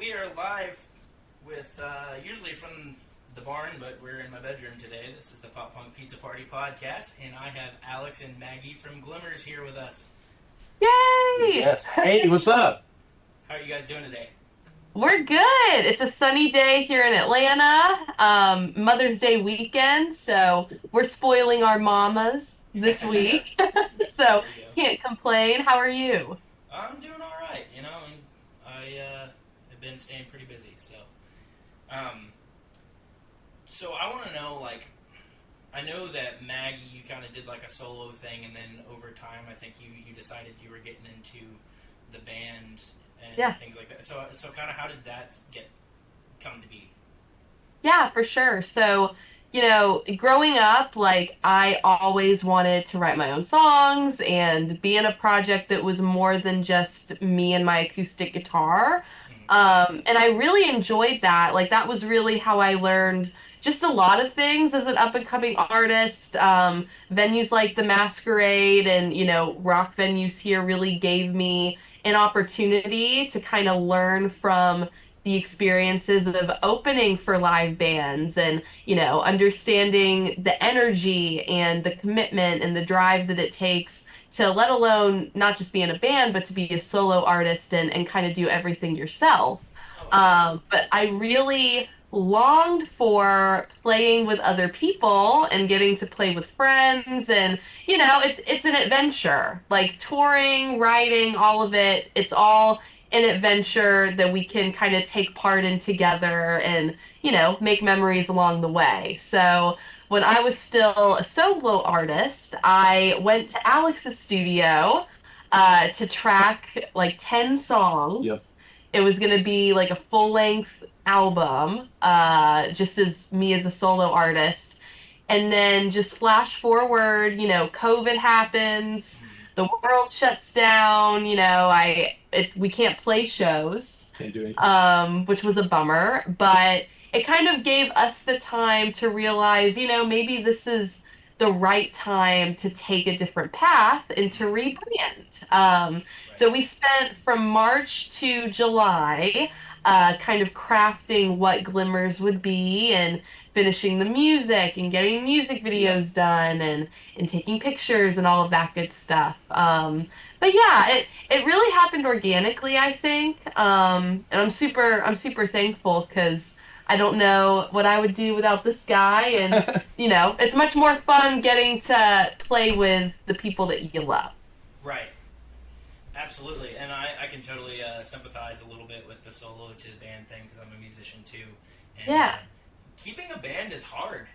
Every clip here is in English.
we are live with, usually from the barn, but we're in my bedroom today. This is the Pop Punk Pizza Party podcast, and I have Alex and Maggie from Glimmers here with us. Yay! Yes. Hey, what's up? How are you guys doing today? We're good. It's a sunny day here in Atlanta. Mother's Day weekend, so we're spoiling our mamas this week. So can't complain. How are you? I'm doing all right. You know, I have been staying pretty busy. So I want to know, like, I know that Maggie, you kind of did like a solo thing, and then over time, I think you decided you were getting into the band and things like that. So kind of how did that come to be? Yeah, for sure. So, you know, growing up, like, I always wanted to write my own songs and be in a project that was more than just me and my acoustic guitar. And I really enjoyed that. Like, that was really how I learned just a lot of things as an up-and-coming artist. Venues like the Masquerade and, you know, rock venues here really gave me an opportunity to kind of learn from the experiences of opening for live bands and, you know, understanding the energy and the commitment and the drive that it takes to, let alone not just be in a band, but to be a solo artist and kind of do everything yourself. But I really longed for playing with other people and getting to play with friends, and you know, it's an adventure. Like touring, writing, all of it, it's all an adventure that we can kind of take part in together and, you know, make memories along the way. So when I was still a solo artist, I went to Alex's studio to track like 10 songs. Yep. It was going to be like a full-length album, just as me as a solo artist. And then just flash forward, you know, COVID happens, the world shuts down, you know, we can't play shows, Can't do anything. which was a bummer, but it kind of gave us the time to realize, you know, maybe this is the right time to take a different path and to rebrand. So we spent from March to July kind of crafting what Glimmers would be and finishing the music and getting music videos done and taking pictures and all of that good stuff. But yeah, it really happened organically, I think. And I'm super thankful because I don't know what I would do without this guy. And, you know, it's much more fun getting to play with the people that you love. Right. Absolutely, and I can totally sympathize a little bit with the solo to the band thing because I'm a musician too. And, keeping a band is hard,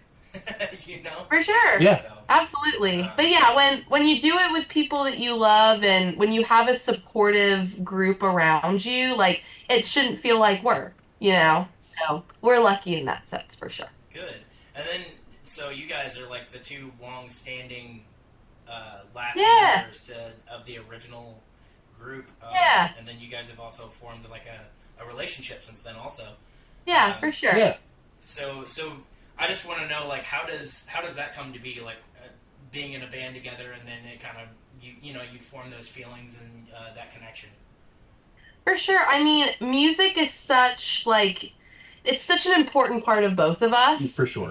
you know? For sure. Yeah. So, Absolutely. But yeah, when you do it with people that you love and when you have a supportive group around you, like, it shouldn't feel like work, you know? So we're lucky in that sense, for sure. Good. And then, so you guys are like the two long-standing last members of the original group. And then you guys have also formed like a relationship since then also. Yeah, for sure. Yeah. So I just want to know, like, how does that come to be, like, being in a band together, and then it kind of you form those feelings and that connection. For sure. I mean, music is such it's such an important part of both of us. For sure.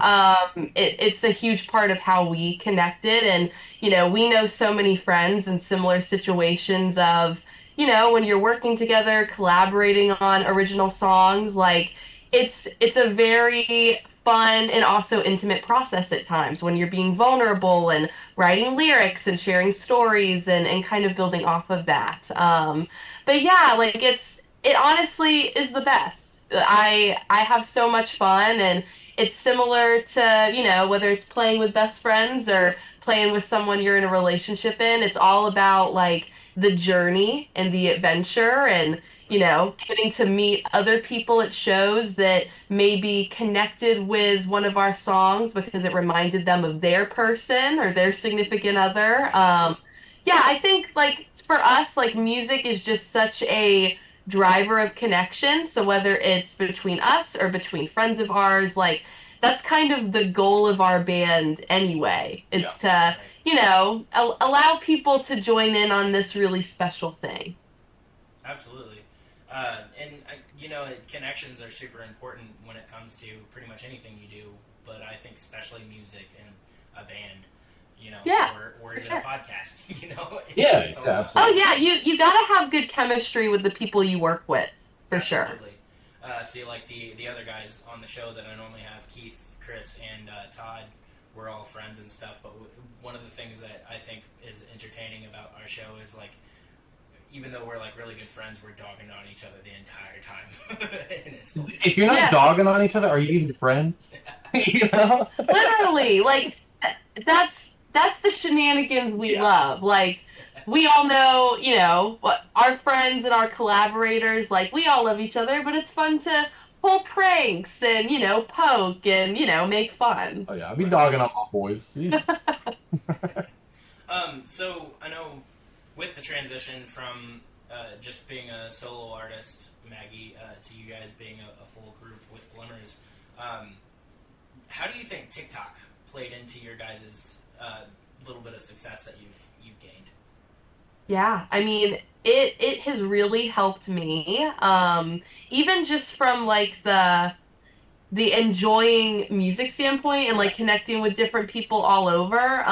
It's a huge part of how we connected, and you know, we know so many friends in similar situations of, you know, when you're working together, collaborating on original songs, like it's a very fun and also intimate process at times when you're being vulnerable and writing lyrics and sharing stories and kind of building off of that. But yeah, like it honestly is the best. I have so much fun, and it's similar to, you know, whether it's playing with best friends or playing with someone you're in a relationship in. It's all about like the journey and the adventure and, you know, getting to meet other people at shows that may be connected with one of our songs because it reminded them of their person or their significant other. Yeah, I think like for us, like music is just such a driver of connection. So whether it's between us or between friends of ours, like that's kind of the goal of our band anyway, is to, you know, allow people to join in on this really special thing. Absolutely. Connections are super important when it comes to pretty much anything you do, but I think especially music and a band, or even a podcast, Yeah, it's all yeah, about. Oh absolutely. yeah, you gotta have good chemistry with the people you work with, for sure. Absolutely. See, like the other guys on the show that I normally have, Keith, Chris, and Todd, we're all friends and stuff, but one of the things that I think is entertaining about our show is, like, even though we're, like, really good friends, we're dogging on each other the entire time. And it's If you're not Yeah. dogging on each other, are you even friends? You know? Literally, like that's the shenanigans we Yeah. love. Like we all know, what our friends and our collaborators, like we all love each other, but it's fun to pull pranks and, poke and, make fun. Oh yeah, I'll be dogging on my boys. Yeah. So I know with the transition from just being a solo artist, Maggie, to you guys being a full group with Glimmers, how do you think TikTok played into your guys' little bit of success that you've gained? Yeah, I mean, it has really helped me. Even just from like the enjoying music standpoint and like connecting with different people all over.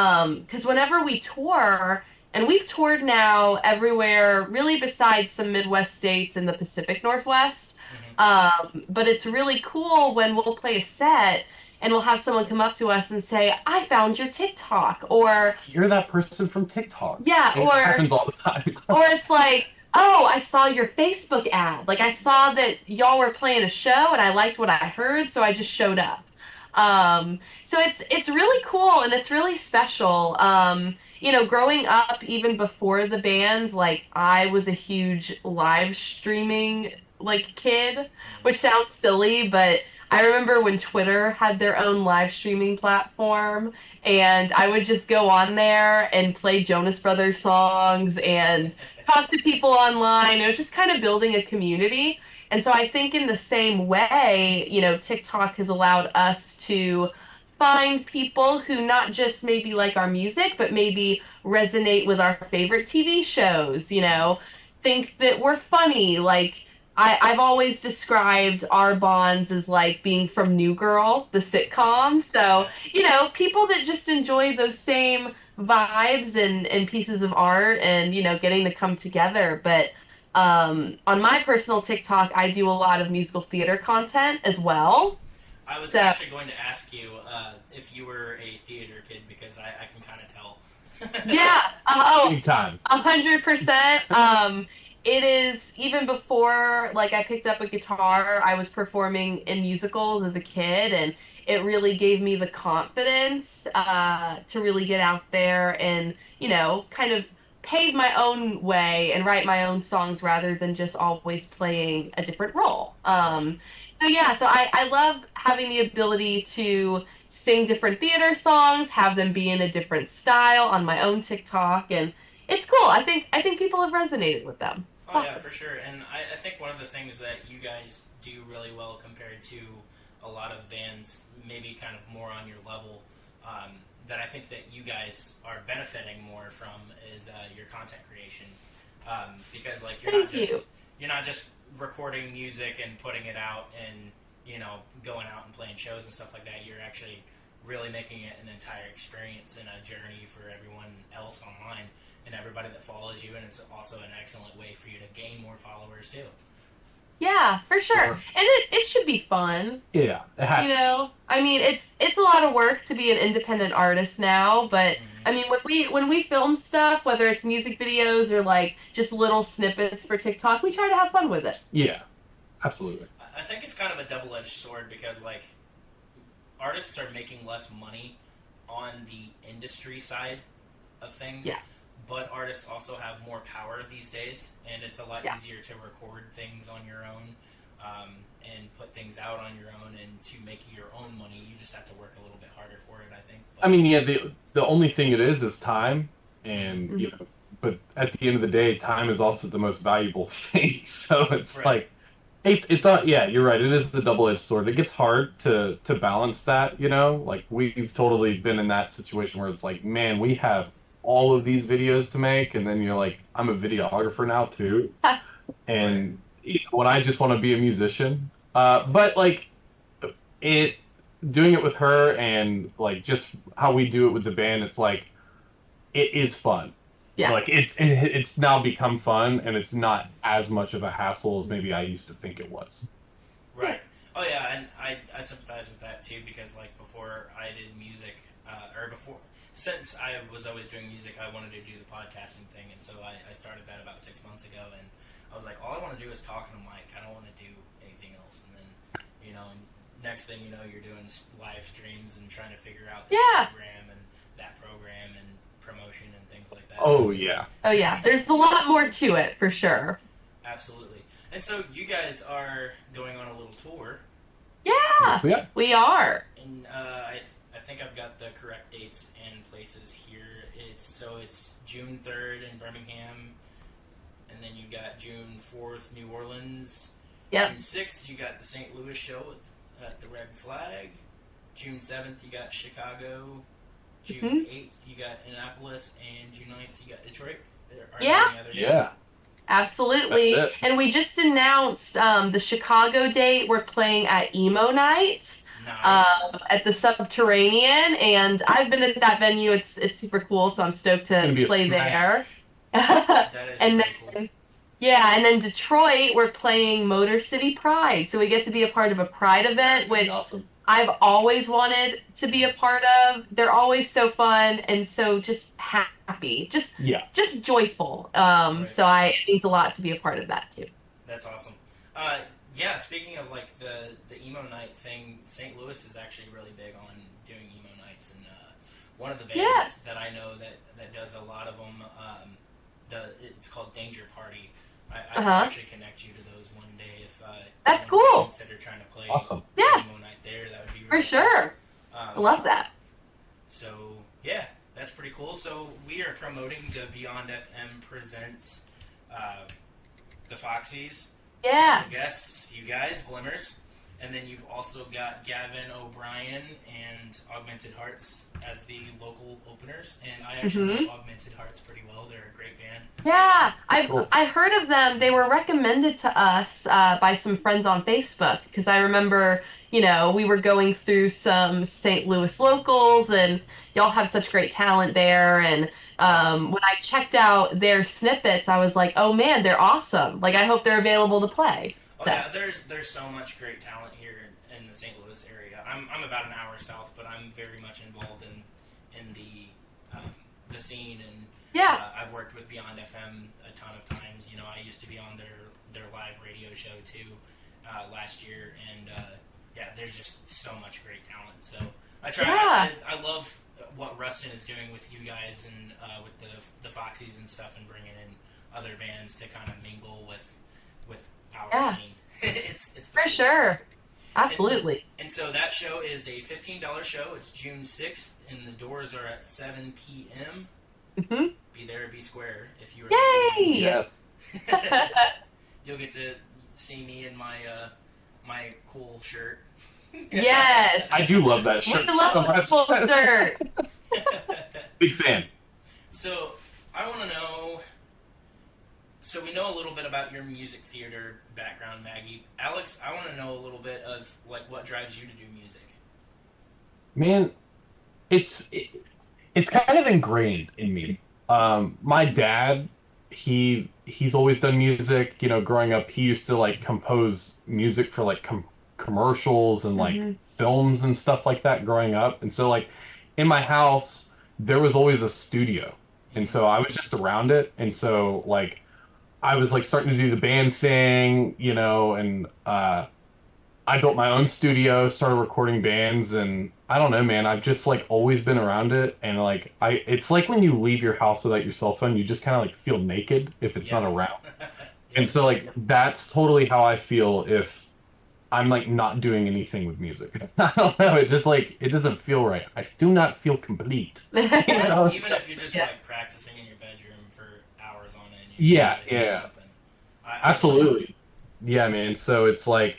Because whenever we tour, and we've toured now everywhere, really besides some Midwest states and the Pacific Northwest. But it's really cool when we'll play a set and we'll have someone come up to us and say, "I found your TikTok," or You're that person from TikTok. yeah, It happens all the time. or it's like, "Oh, I saw your Facebook ad. Like I saw that y'all were playing a show and I liked what I heard, so I just showed up." So it's really cool and it's really special. Growing up even before the band, like I was a huge live streaming like kid, which sounds silly, but I remember when Twitter had their own live streaming platform, and I would just go on there and play Jonas Brothers songs and talk to people online. It was just kind of building a community. And so I think in the same way, TikTok has allowed us to find people who not just maybe like our music, but maybe resonate with our favorite TV shows, think that we're funny. Like, I've always described our bonds as like being from New Girl, the sitcom. So, people that just enjoy those same vibes and pieces of art and, getting to come together. But on my personal TikTok, I do a lot of musical theater content as well. I was actually going to ask you if you were a theater kid, because I can kind of tell. Yeah. Big time. 100%. It is even before like I picked up a guitar, I was performing in musicals as a kid, and it really gave me the confidence to really get out there and, kind of pave my own way and write my own songs rather than just always playing a different role. So I love having the ability to sing different theater songs, have them be in a different style on my own TikTok, and it's cool. I think people have resonated with them. It's Oh, yeah, awesome. for sure. And I think one of the things that you guys do really well compared to a lot of bands, maybe kind of more on your level, that I think that you guys are benefiting more from is your content creation. Because like you're not just recording music and putting it out and going out and playing shows and stuff like that. You're actually really making it an entire experience and a journey for everyone else online and everybody that follows you, and it's also an excellent way for you to gain more followers too. Yeah, for sure. Sure. And it should be fun. Yeah, it has to. I mean, it's a lot of work to be an independent artist now, but I mean, when we film stuff, whether it's music videos or like just little snippets for TikTok, we try to have fun with it. Yeah, absolutely. I think it's kind of a double-edged sword because like artists are making less money on the industry side of things. Yeah. But artists also have more power these days, and it's a lot Yeah. easier to record things on your own and put things out on your own, and to make your own money, you just have to work a little bit harder for it, I think. But, I mean, yeah, the only thing it is time, and but at the end of the day, time is also the most valuable thing. So it's Right. like, it's yeah, you're right. It is the double-edged sword. It gets hard to balance that. Like we've totally been in that situation where it's like, man, we have all of these videos to make, and then you're like, I'm a videographer now too, and when I just want to be a musician. But like it, doing it with her and like just how we do it with the band, it's like it is fun. Yeah. Like it's now become fun, and it's not as much of a hassle as maybe I used to think it was. Right. Oh yeah, and I sympathize with that too, because like before I did music, since I was always doing music, I wanted to do the podcasting thing, and so I started that about 6 months ago, and I was like, all I want to do is talk on a mic. I don't want to do anything else. And then, and next thing you know, you're doing live streams and trying to figure out this program and that program and promotion and things like that. Oh yeah. Oh yeah. There's a lot more to it for sure. Absolutely. And so you guys are going on a little tour. Yeah. Yes, we are. And I think I've got the correct dates and places here. It's June 3rd in Birmingham, and then you got June 4th, New Orleans. Yep. June 6th, you got the St. Louis show at the Red Flag. June 7th, you got Chicago. June 8th, you got Annapolis, and June 9th, you got Detroit. Are there any other dates? Yeah. Absolutely. And we just announced the Chicago date. We're playing at Emo Night. Nice. At the Subterranean, and I've been at that venue. It's super cool, so I'm stoked to play there. That is and really then, cool. yeah, and then Detroit, we're playing Motor City Pride, so we get to be a part of a Pride event, which awesome. I've always wanted to be a part of. They're always so fun and so just happy, just joyful. Right. So it means a lot to be a part of that too. That's awesome. Yeah, speaking of like the emo night thing, St. Louis is actually really big on doing emo nights, and one of the bands that I know that does a lot of them, it's called Danger Party. I can actually connect you to those one day if that's you wanna cool. consider trying to play Yeah. emo night there. That would be For really sure. Cool. I love that. So yeah, that's pretty cool. So we are promoting the Beyond FM presents the Foxies. Yeah. Special guests, you guys, Glimmers. And then you've also got Gavin O'Brien and Augmented Hearts as the local openers. And I actually know Augmented Hearts pretty well. They're a great band. Yeah, I heard of them. They were recommended to us by some friends on Facebook, because I remember, we were going through some St. Louis locals, and y'all have such great talent there. And when I checked out their snippets, I was like, oh man, they're awesome. Like, I hope they're available to play. Oh yeah, there's so much great talent here in the St. Louis area. I'm about an hour south, but I'm very much involved in the scene, and I've worked with Beyond FM a ton of times. I used to be on their live radio show too last year, and there's just so much great talent. So I try. I love what Rustin is doing with you guys and with the Foxies and stuff, and bringing in other bands to kind of mingle with our scene. it's the for sure. Absolutely. And so that show is a $15 show. It's June 6th, and the doors are at 7 p.m. Be there, be square. If you are Yay! Yes. You'll get to see me in my my cool shirt. Yes. I do love that shirt. We love a cool shirt. Big fan. So I want to know. So we know a little bit about your music theater background, Maggie. Alex, I want to know a little bit of like what drives you to do music. Man, it's kind of ingrained in me. My dad, he's always done music. Growing up, he used to like compose music for like commercials and like films and stuff like that growing up. And so like in my house, there was always a studio, and so I was just around it. And so like I was like starting to do the band thing, and I built my own studio, started recording bands, and I don't know, man, I've just like always been around it. And like it's like when you leave your house without your cell phone, you just kind of like feel naked if it's not around. And so like that's totally how I feel if I'm like not doing anything with music. I don't know, it just like it doesn't feel right. I do not feel complete. Even if you're just like practicing in your bedroom for hours on end. Yeah. Absolutely. Yeah, man. So it's like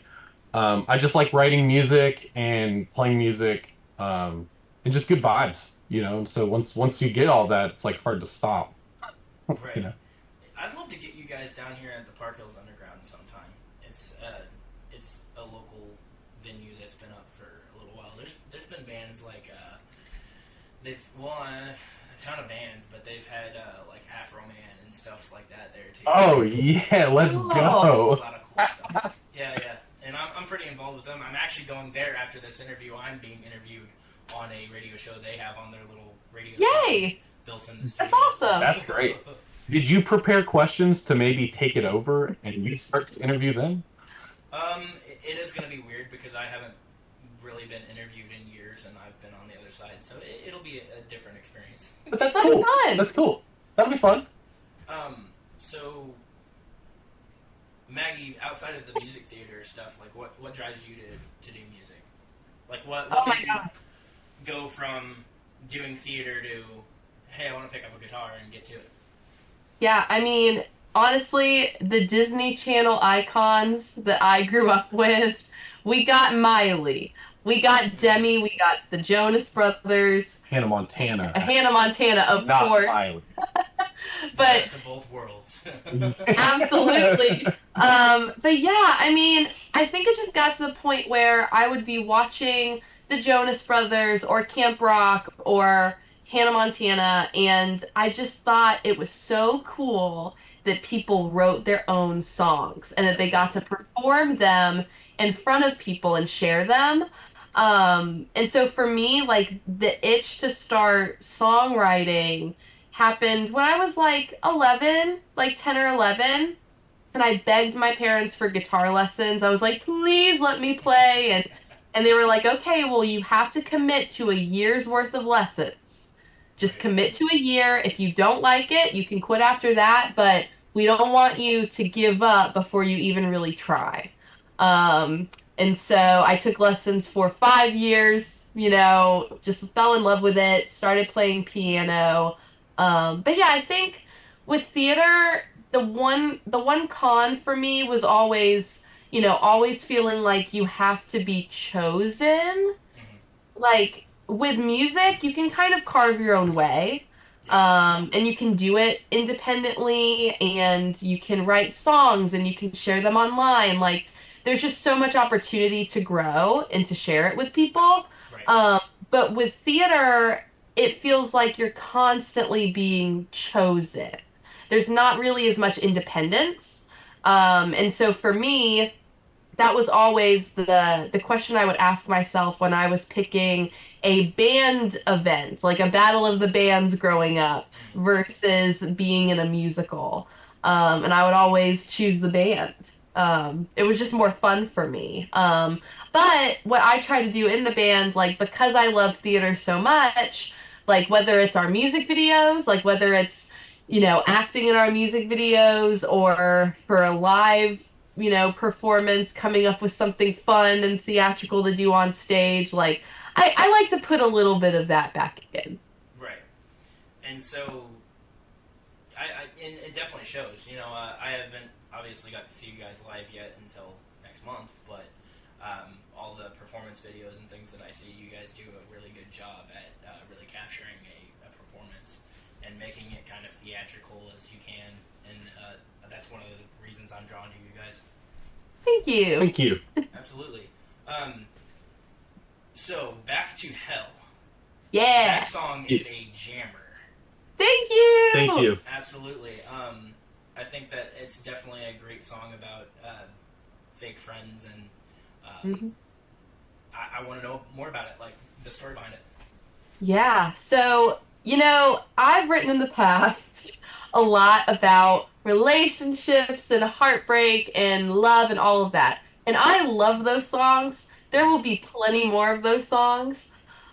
I just like writing music and playing music, and just good vibes, And so once you get all that, it's like hard to stop. Right. I'd love to get you guys down here at the Park Hills Underground around sometime. It's a local venue that's been up for a little while. There's been bands like a ton of bands, but they've had like Afro Man and stuff like that there too. Oh yeah, let's go. A lot of cool stuff. Yeah. And I'm pretty involved with them. I'm actually going there after this interview. I'm being interviewed on a radio show they have on their little radio station built in the studio. That's awesome. That's great. Did you prepare questions to maybe take it over and you start to interview them? It is going to be weird because I haven't really been interviewed in years, and I've been on the other side, so it'll be a different experience. But that's cool. Fun. That's cool. That'll be fun. So Maggie, outside of the music theater stuff, like what drives you to do music? Like what made you go from doing theater to, hey, I want to pick up a guitar and get to it? Yeah, I mean, honestly, the Disney Channel icons that I grew up with, we got Miley, we got Demi, we got the Jonas Brothers. Hannah Montana. Hannah Montana, of Not course. Miley. The best of both worlds. Absolutely. But yeah, I mean, I think it just got to the point where I would be watching the Jonas Brothers or Camp Rock or Hannah Montana, and I just thought it was so cool that people wrote their own songs and that they got to perform them in front of people and share them. And so for me, like, the itch to start songwriting happened when I was like 11, like 10 or 11, and I begged my parents for guitar lessons. I was like, please let me play, and they were like, okay, well, you have to commit to a year's worth of lessons. Just commit to a year. If you don't like it, you can quit after that, but we don't want you to give up before you even really try. And so I took lessons for 5 years, just fell in love with it, started playing piano. But yeah, I think with theater, the one con for me was always, always feeling like you have to be chosen. Like, with music, you can kind of carve your own way, and you can do it independently, and you can write songs, and you can share them online. Like, there's just so much opportunity to grow and to share it with people. Right. But with theater, it feels like you're constantly being chosen. There's not really as much independence. And so for me, that was always the question I would ask myself when I was picking a band event, like a battle of the bands growing up versus being in a musical. And I would always choose the band. It was just more fun for me. But what I try to do in the band, like, because I love theater so much, like, whether it's our music videos, like whether it's, acting in our music videos, or for a live, performance, coming up with something fun and theatrical to do on stage, like, I like to put a little bit of that back in. Right. And so, and it definitely shows. I haven't obviously got to see you guys live yet until next month, but all the performance videos and things that I see, you guys do a really good job at really capturing a performance and making it kind of theatrical as you can, and that's one of the reasons I'm drawn to you guys. Thank you. Thank you. Absolutely. So, Back to Hell. Yeah. That song is a jammer. Thank you. Thank you. Absolutely. I think that it's definitely a great song about fake friends, and I want to know more about it, like the story behind it. Yeah. So, I've written in the past a lot about relationships and heartbreak and love and all of that. And I love those songs. There will be plenty more of those songs.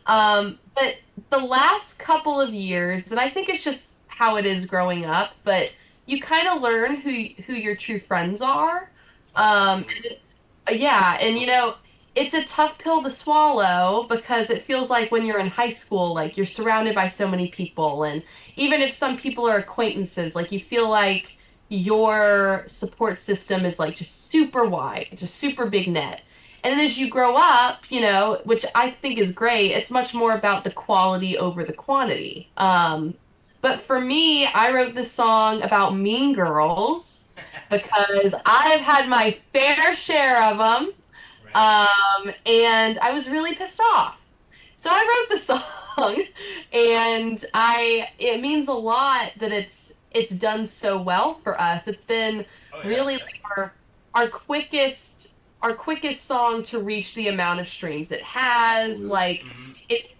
But the last couple of years, and I think it's just how it is growing up, but you kind of learn who your true friends are. And it's a tough pill to swallow, because it feels like when you're in high school, like, you're surrounded by so many people, and even if some people are acquaintances, like, you feel like your support system is, like, just super wide, just super big net. And then as you grow up, which I think is great, it's much more about the quality over the quantity. But for me, I wrote this song about mean girls, because I've had my fair share of them, Right. and I was really pissed off. So I wrote the song, and it means a lot that it's done so well for us. It's been Oh yeah. really Definitely. our quickest song to reach the amount of streams it has. Like Mm-hmm.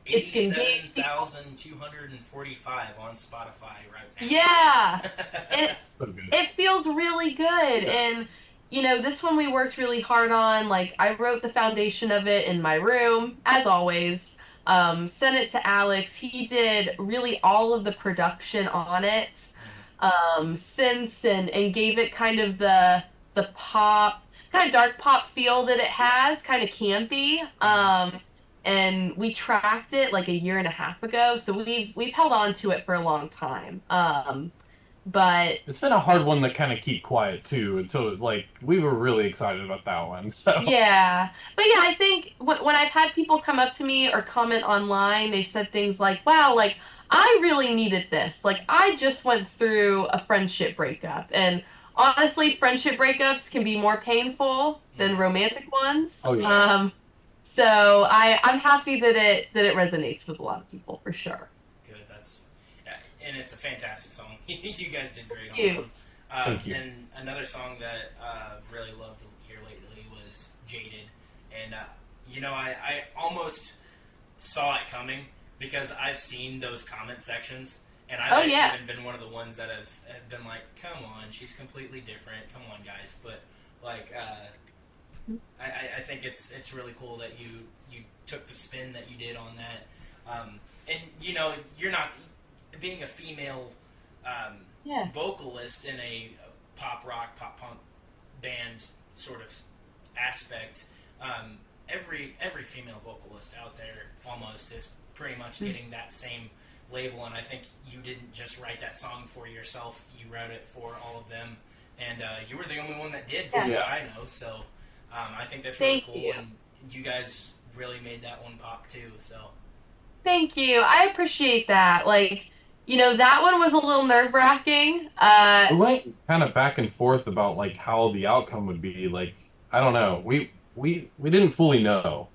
it's engaged people. 87,245 on Spotify right now. Yeah, and So good. it feels really good. And this one we worked really hard on. Like I wrote the foundation of it in my room, as always. Sent it to Alex. He did really all of the production on it, synths and gave it kind of the pop, kind of dark pop feel that it has, kind of campy. And we tracked it like a year and a half ago, so we've held on to it for a long time. But It's been a hard one to kind of keep quiet too, until like we were really excited about that one. So yeah, but yeah, I think when I've had people come up to me or comment online, they've said things like, "Wow, like I really needed this. Like I just went through a friendship breakup." And honestly, friendship breakups can be more painful than romantic ones. Oh, yeah. So I'm happy that it resonates with a lot of people for sure. Good. And it's a fantastic song. You guys did great on Thank you. that one. Thank you. And another song that I've really loved to hear lately was Jaded. And, I almost saw it coming because I've seen those comment sections. And I've even been one of the ones that have been like, come on, she's completely different. Come on, guys. But, like, I think it's really cool that you took the spin that you did on that. And, you're not... Being a female vocalist in a pop rock, pop punk band sort of aspect, every female vocalist out there almost is pretty much getting that same label. And I think you didn't just write that song for yourself; you wrote it for all of them, and you were the only one that did, from what I know. So I think that's really cool, and you guys really made that one pop too. So Thank you. I appreciate that. Like, that one was a little nerve-wracking. We went kind of back and forth about like how the outcome would be. Like, I don't know. We didn't fully know.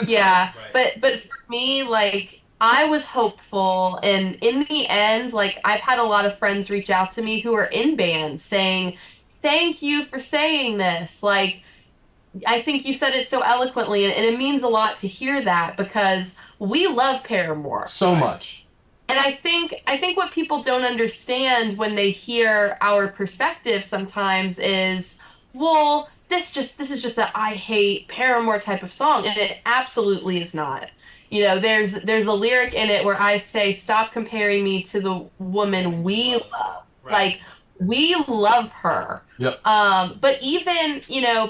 Yeah, Right. but for me, like, I was hopeful, and in the end, like, I've had a lot of friends reach out to me who are in bands saying, "Thank you for saying this." Like, I think you said it so eloquently, and it means a lot to hear that because we love Paramore. So much. And I think what people don't understand when they hear our perspective sometimes is, well, this is just a I hate Paramore type of song, and it absolutely is not. There's a lyric in it where I say, "Stop comparing me to the woman we love." Right. Like, we love her. Yep. But even,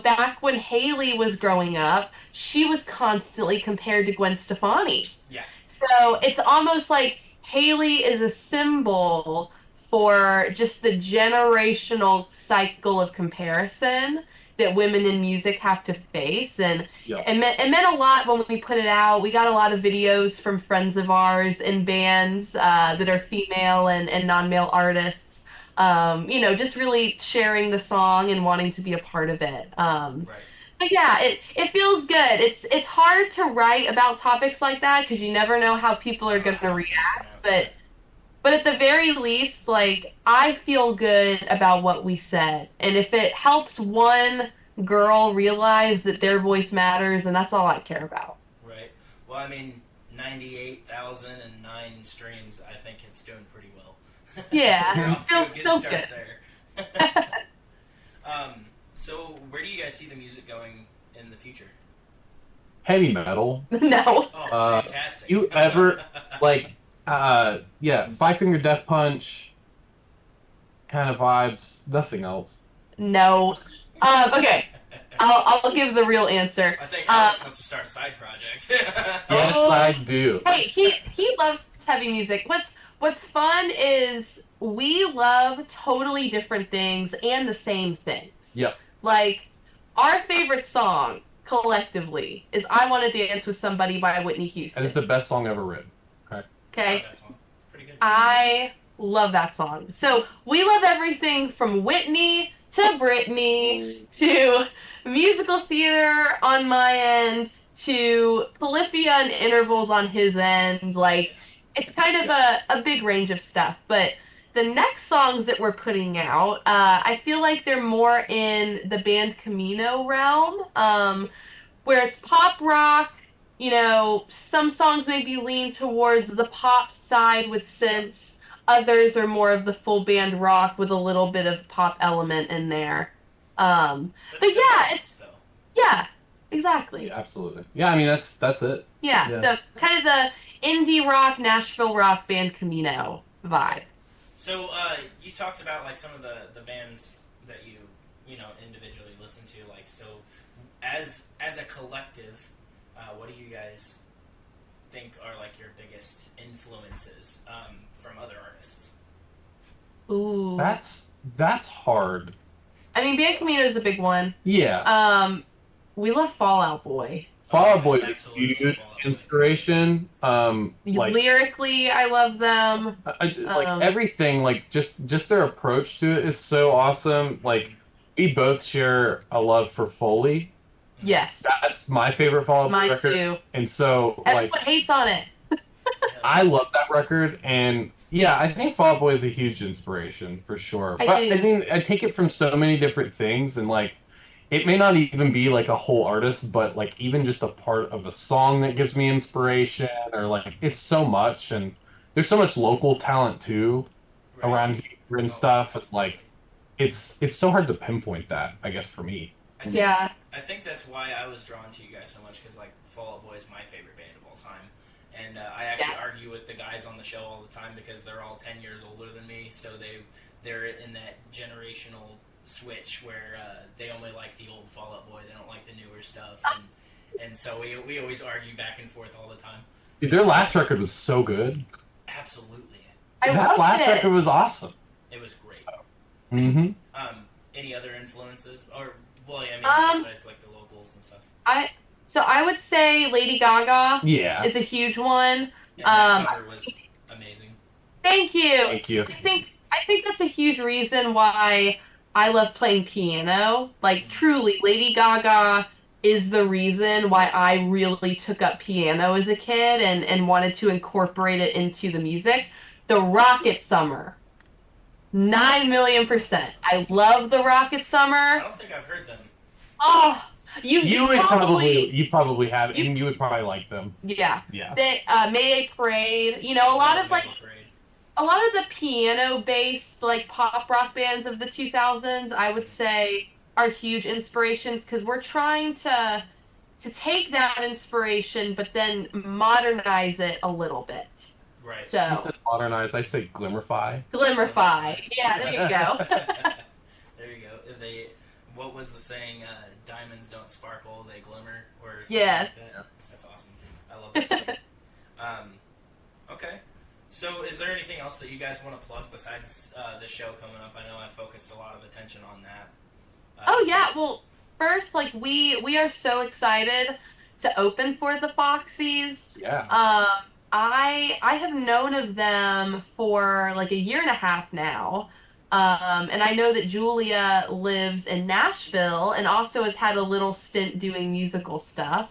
back when Haley was growing up, she was constantly compared to Gwen Stefani. Yeah. So it's almost like Haley is a symbol for just the generational cycle of comparison that women in music have to face. And it meant a lot when we put it out. We got a lot of videos from friends of ours in bands that are female and non-male artists, just really sharing the song and wanting to be a part of it. Right. But yeah, it feels good. It's hard to write about topics like that because you never know how people are going to react. But at the very least, like, I feel good about what we said. And if it helps one girl realize that their voice matters, then that's all I care about. Right. Well, I mean, 98,009 streams, I think it's doing pretty well. Yeah, You're off to a feels start good. there. So where do you guys see the music going in the future? Heavy metal. No. Oh, fantastic. You ever like Five Finger Death Punch kind of vibes, nothing else. No. Okay. I'll give the real answer. I think Alex wants to start a side project. Yes, I do. Hey, he loves heavy music. What's fun is we love totally different things and the same things. Yep. Like, our favorite song collectively is "I Want to Dance with Somebody" by Whitney Houston. That is the best song ever written. Okay. It's pretty good. I love that song. So we love everything from Whitney to Britney to musical theater on my end to polyphia and intervals on his end. Like, it's kind of a big range of stuff. But the next songs that we're putting out, I feel like they're more in the band Camino realm, where it's pop rock. You know, some songs maybe lean towards the pop side with synths. Others are more of the full band rock with a little bit of pop element in there. But yeah, yeah, exactly. Yeah, absolutely. Yeah, I mean that's it. Yeah, so kind of the indie rock, Nashville rock band Camino vibe. So you talked about like some of the bands that you know individually listen to. Like, so as a collective, what do you guys think are like your biggest influences from other artists? Ooh, That's hard. I mean, band Camino is a big one. Yeah. We love Fall Out Boy. Fall Out Boy is a huge inspiration. Lyrically, I love them. Like everything, like just their approach to it is so awesome. Like, we both share a love for Foley. Yes. That's my favorite Fall Out Boy record. Mine too. And so, everyone hates on it. I love that record, and yeah, I think Fall Out Boy is a huge inspiration for sure. I mean, I take it from so many different things, and like, it may not even be like a whole artist, but like even just a part of a song that gives me inspiration, or like, it's so much, and there's so much local talent too around here and stuff. And like, it's so hard to pinpoint that, I guess, for me. I think that's why I was drawn to you guys so much, because like Fall Out Boy is my favorite band of all time, and I actually argue with the guys on the show all the time because they're all 10 years older than me, so they're in that generational switch where they only like the old Fall Out Boy, they don't like the newer stuff, and so we always argue back and forth all the time. Dude, their last record was so good. Absolutely. That last record was awesome. It was great. So, any other influences, or well, I mean, besides like the locals and stuff? I would say Lady Gaga is a huge one. And that cover was amazing. Thank you. Thank you. I think that's a huge reason why I love playing piano. Like, truly, Lady Gaga is the reason why I really took up piano as a kid and wanted to incorporate it into the music. The Rocket Summer. 9,000,000%. I love the Rocket Summer. I don't think I've heard them. Oh, you would probably have, and you would probably like them. Yeah. Yeah. They Mayday Parade. You know, a lot of the piano-based like pop rock bands of the 2000s, I would say, are huge inspirations because we're trying to take that inspiration, but then modernize it a little bit. Right. So You said modernize. I say glimmerify. Glimmerify. Yeah, there you go. There you go. What was the saying? Diamonds don't sparkle, they glimmer, or something like that. Yeah. That's awesome. I love that saying. Okay. So, is there anything else that you guys want to plug besides the show coming up? I know I focused a lot of attention on that. Oh yeah. Well, first, like we are so excited to open for the Foxies. Yeah. I have known of them for like a year and a half now. And I know that Julia lives in Nashville and also has had a little stint doing musical stuff.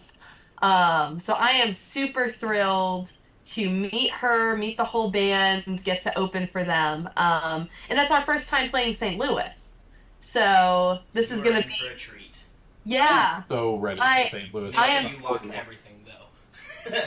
So I am super thrilled to meet her, meet the whole band, get to open for them. And that's our first time playing St. Louis. So this is going to be for a treat. Yeah. I'm so ready for St. Louis. I am. You lock everything though.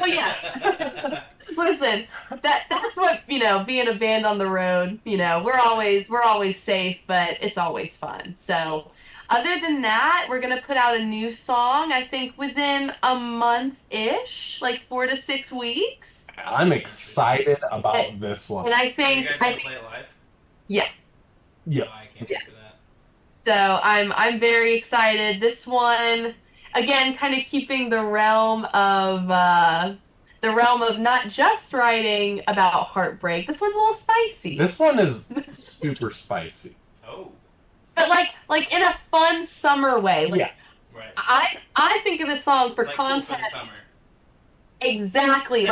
Oh yeah. Listen, that's what, you know, being a band on the road, you know, we're always safe, but it's always fun. So other than that, we're going to put out a new song, I think within a month-ish, like 4 to 6 weeks. I'm excited about this one. And I think... Are you guys going to play it live? Yeah. Yeah. Oh, I can't wait for that. So I'm very excited. This one, again, kind of keeping the realm of not just writing about heartbreak. This one's a little spicy. This one is super spicy. Oh. But like in a fun summer way. Like, yeah. Right. I think of this song for like content. Cool for the summer. Exactly.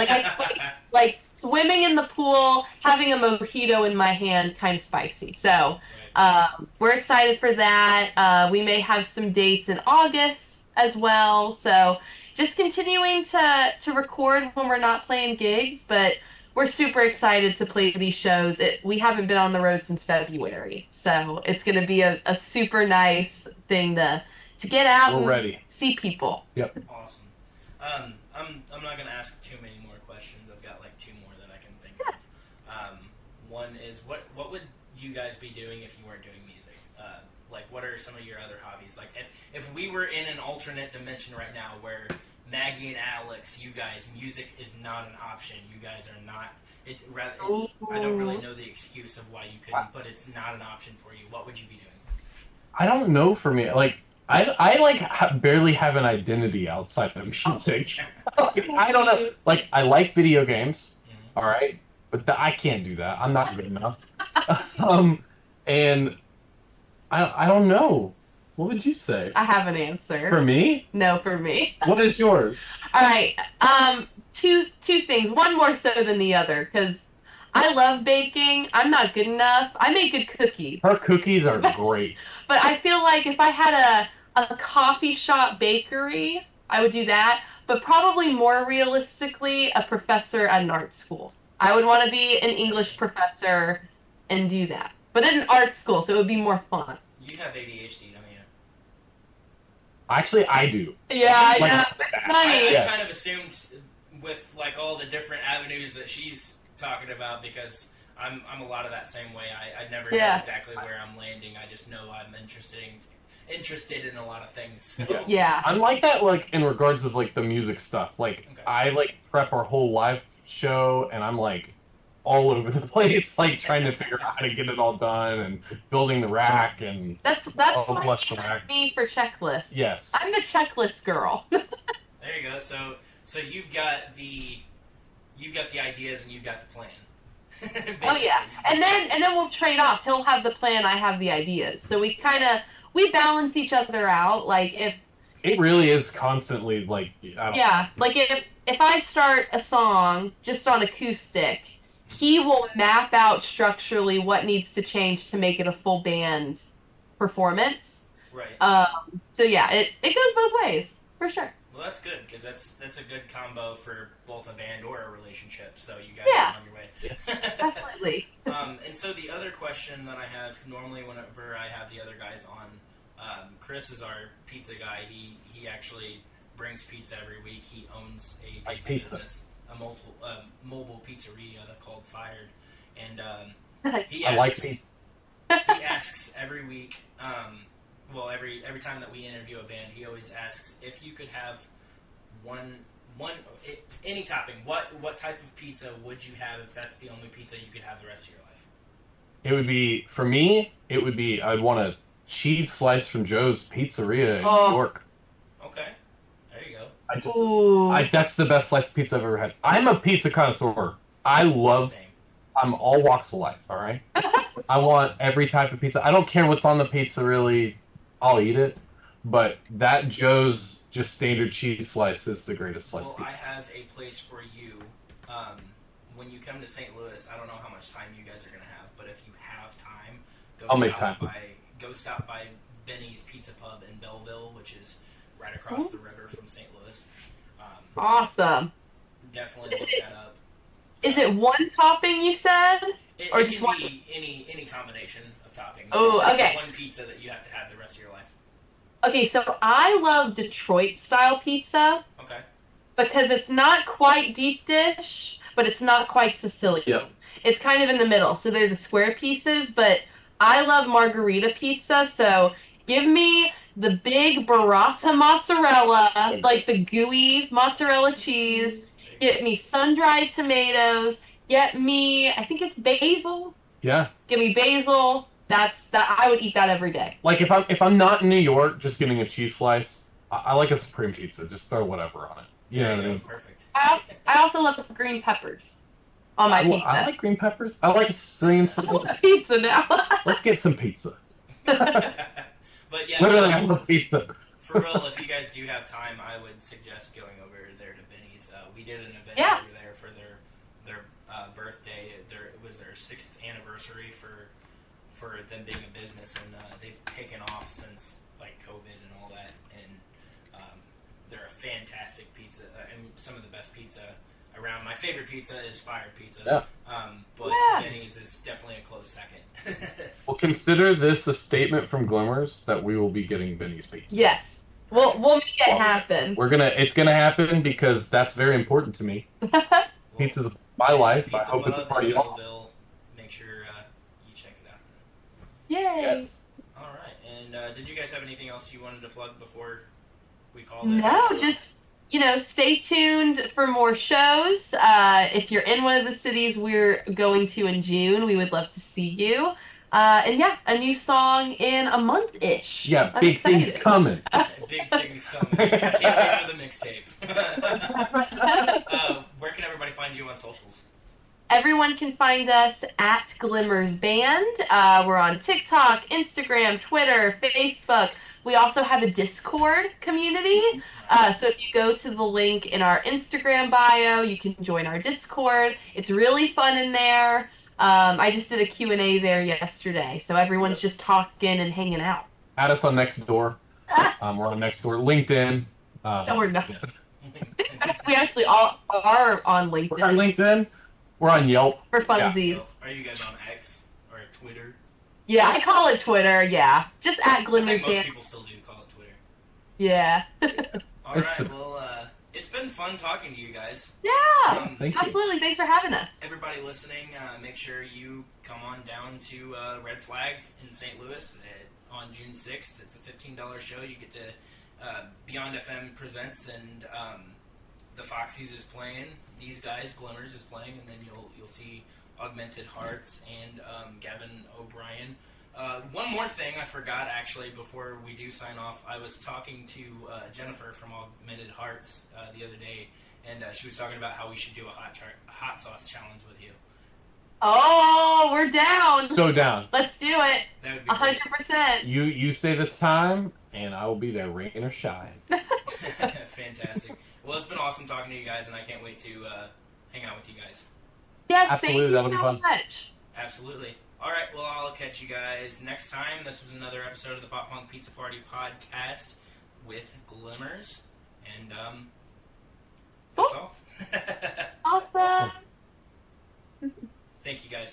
Like swimming in the pool, having a mojito in my hand, kind of spicy. So We're excited for that. We may have some dates in August as well. So just continuing to record when we're not playing gigs, but we're super excited to play these shows. We haven't been on the road since February, so it's going to be a super nice thing to get out and ready. See people. Yep. Awesome. I'm not going to ask too many more questions. I've got like 2 more that I can think of. One is what would you guys be doing if you weren't doing music? Like, what are some of your other hobbies? Like, if we were in an alternate dimension right now where Maggie and Alex, you guys, music is not an option. You guys are not. I don't really know the excuse of why you couldn't, but it's not an option for you. What would you be doing? I don't know. For me, like I barely have an identity outside of music. Like, I don't know. Like, I like video games. Mm-hmm. All right, but I can't do that. I'm not good enough. And I don't know. What would you say? I have an answer. For me? No, for me. What is yours? All right. Two things. One more so than the other, because I love baking. I'm not good enough. I make good cookies. Her cookies are great. But I feel like if I had a coffee shop bakery, I would do that. But probably more realistically, a professor at an art school. I would want to be an English professor and do that. But at an art school, so it would be more fun. You have ADHD, don't you? Actually, I do. Yeah, like, yeah. I kind of assumed with like all the different avenues that she's talking about, because I'm a lot of that same way. I never know exactly where I'm landing. I just know I'm interested in a lot of things. So. Yeah. I'm like that, like, in regards of like the music stuff. Like, I like prep our whole live show, and I'm like all over the place, like trying to figure out how to get it all done and building the rack and that's me for checklists. Yes, I'm the checklist girl. There you go. So you've got the ideas and you've got the plan. Oh yeah, and then we'll trade off. He'll have the plan, I have the ideas. So we balance each other out. Like, if it really is constantly like like if I start a song just on acoustic, he will map out structurally what needs to change to make it a full band performance. Right. So yeah, it goes both ways for sure. Well, that's good, because that's a good combo for both a band or a relationship. So you guys are on your way. Yeah. Definitely. And so the other question that I have normally whenever I have the other guys on, Chris is our pizza guy. He actually brings pizza every week. He owns a pizza business, a mobile pizzeria called Fired, and he asks, I like pizza. He asks every week. Well, every time that we interview a band, he always asks if you could have any topping. What type of pizza would you have if that's the only pizza you could have the rest of your life? It would be, for me, I'd want a cheese slice from Joe's Pizzeria in New York. Okay, there you go. That's the best slice of pizza I've ever had. I'm a pizza connoisseur. I'm all walks of life, all right? I want every type of pizza. I don't care what's on the pizza, really. I'll eat it. But that Joe's just standard cheese slice is the greatest slice of pizza. I have a place for you. When you come to St. Louis, I don't know how much time you guys are going to have, but if you have time, go stop by Benny's Pizza Pub in Belleville, which is right across the river from St. Louis. Awesome. Definitely look that up. Is it one topping, you said? It can be any combination of toppings. Oh, okay. One pizza that you have to have the rest of your life. Okay, so I love Detroit-style pizza. Okay. Because it's not quite deep dish, but it's not quite Sicilian. Yep. It's kind of in the middle. So they're the square pieces, but I love margarita pizza, so give me the big burrata mozzarella, like the gooey mozzarella cheese. Get me sun-dried tomatoes. Get me, I think it's basil. Yeah. Give me basil. That I would eat that every day. Like, if I'm not in New York, just getting a cheese slice, I like a supreme pizza. Just throw whatever on it. You know what I mean? Perfect. I also love green peppers on my pizza. I like green peppers. I like Sicilian slices. Pizza now. Let's get some pizza. But yeah, literally, I love pizza. For real, if you guys do have time, I would suggest going over there to Benny's. We did an event over there for their birthday. It was their 6th anniversary for for them being a business, and they've taken off since like COVID and all that. And they're a fantastic pizza, and some of the best pizza around. My favorite pizza is Fired Pizza, but Benny's is definitely a close second. Well, consider this a statement from Glimmers that we will be getting Benny's pizza. Yes. We'll make it happen. It's gonna happen because that's very important to me. Pizza's my life. Pizza I hope it's a part of y'all. Make sure you check it out Yay! Yes. then. All right. And did you guys have anything else you wanted to plug before we called it? No, just stay tuned for more shows. If you're in one of the cities we're going to in June, we would love to see you. And yeah, a new song in a month-ish. Yeah, big things coming. Big things coming. Can't wait for the mixtape. Where can everybody find you on socials? Everyone can find us at Glimmers Band. We're on TikTok, Instagram, Twitter, Facebook. We also have a Discord community. So if you go to the link in our Instagram bio, you can join our Discord. It's really fun in there. I just did a Q&A there yesterday, so everyone's just talking and hanging out. Add us on Nextdoor. We're on Nextdoor. LinkedIn. No, we're not. We actually all are on LinkedIn. We're on LinkedIn. We're on Yelp. For funsies. So, are you guys on X or Twitter? Yeah, I call it Twitter, yeah. Just at Glimmers I think most Band. people still do call it Twitter. Yeah. Alright, well, it's been fun talking to you guys. Yeah, Thank you. absolutely. Thanks for having us. Everybody listening, make sure you come on down to Red Flag in St. Louis on June 6th. It's a $15 show. You get to Beyond FM presents, and the Foxies is playing. These guys, Glimmers, is playing, and then you'll see Augmented Hearts and Gavin O'Brien. One more thing I forgot, actually, before we do sign off. I was talking to Jennifer from Augmented Hearts the other day, and she was talking about how we should do a hot sauce challenge with you. Oh, we're down. So down. Let's do it. That would be great. 100%. You say the time, and I will be there, rain or shine. Fantastic. Well, it's been awesome talking to you guys, and I can't wait to hang out with you guys. Yes, Absolutely, that'll thank be you so fun. much. Absolutely. All right, well, I'll catch you guys next time. This was another episode of the Pop Punk Pizza Party podcast with Glimmers, and that's all. Awesome. Thank you, guys.